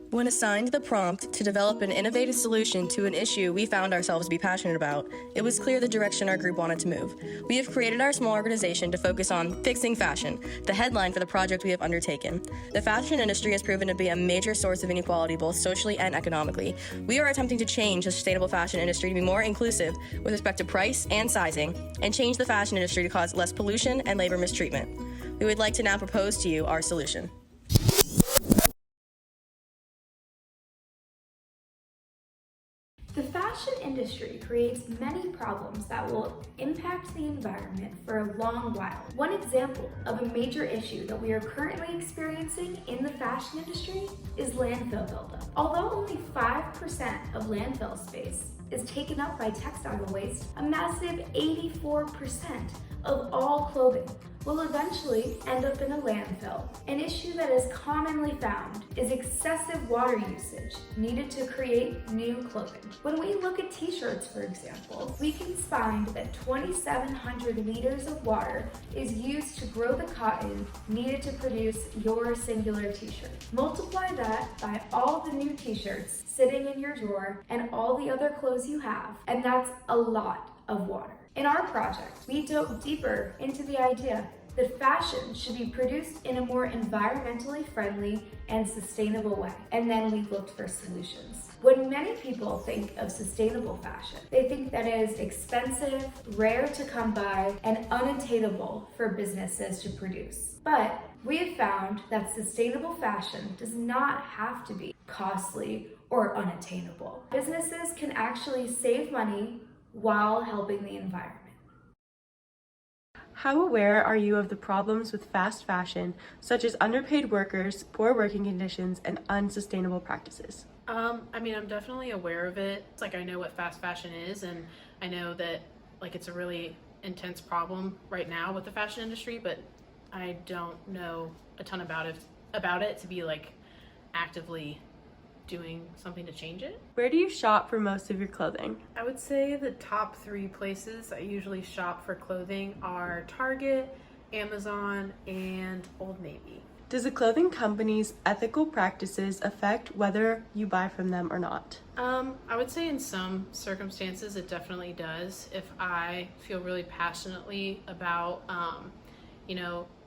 When assigned the prompt to develop an innovative solution to an issue we found ourselves to be passionate about, it was clear the direction our group wanted to move. We have created our small organization to focus on fixing fashion, the headline for the project we have undertaken. The fashion industry has proven to be a major source of inequality both socially and economically. We are attempting to change the sustainable fashion industry to be more inclusive with respect to price and sizing, and change the fashion industry to cause less pollution and labor mistreatment. We would like to now propose to you our solution. The fashion industry creates many problems that will impact the environment for a long while. One example of a major issue that we are currently experiencing in the fashion industry is landfill buildup. Although only 5% of landfill space is taken up by textile waste, a massive 84% of all clothing will eventually end up in a landfill. An issue that is commonly found is excessive water usage needed to create new clothing. When we look at t-shirts, for example, we can find that 2,700 liters of water is used to grow the cotton needed to produce your singular t-shirt. Multiply that by all the new t-shirts sitting in your drawer and all the other clothes you have, and that's a lot of water. In our project, we dove deeper into the idea that fashion should be produced in a more environmentally friendly and sustainable way. And then we looked for solutions. When many people think of sustainable fashion, they think that it is expensive, rare to come by, and unattainable for businesses to produce. But we have found that sustainable fashion does not have to be costly or unattainable. Businesses can actually save money while helping the environment. How aware are you of the problems with fast fashion, such as underpaid workers, poor working conditions, and unsustainable practices? I'm definitely aware of it. It's like I know what fast fashion is, and I know that it's a really intense problem right now with the fashion industry, but I don't know a ton about it to be actively doing something to change it. Where do you shop for most of your clothing? I would say the top 3 places I usually shop for clothing are Target, Amazon, and Old Navy. Does a clothing company's ethical practices affect whether you buy from them or not? I would say in some circumstances it definitely does. If I feel really passionately about,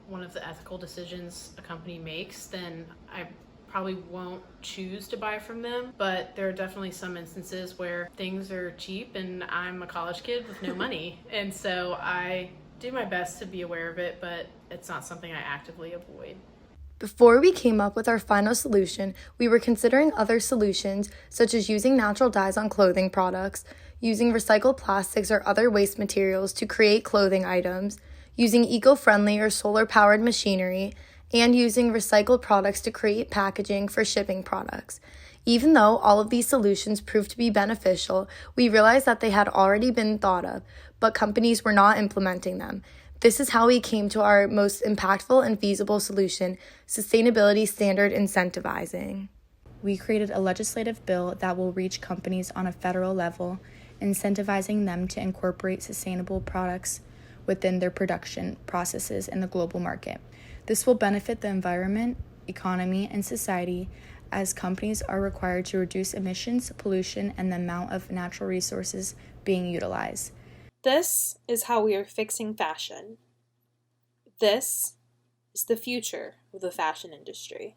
one of the ethical decisions a company makes, then I probably won't choose to buy from them. But there are definitely some instances where things are cheap and I'm a college kid with no money. And so I do my best to be aware of it, but it's not something I actively avoid. Before we came up with our final solution, we were considering other solutions such as using natural dyes on clothing products, using recycled plastics or other waste materials to create clothing items, using eco-friendly or solar-powered machinery, and using recycled products to create packaging for shipping products. Even though all of these solutions proved to be beneficial, we realized that they had already been thought of, but companies were not implementing them. This is how we came to our most impactful and feasible solution, sustainability standard incentivizing. We created a legislative bill that will reach companies on a federal level, incentivizing them to incorporate sustainable products within their production processes in the global market. This will benefit the environment, economy, and society as companies are required to reduce emissions, pollution, and the amount of natural resources being utilized. This is how we are fixing fashion. This is the future of the fashion industry.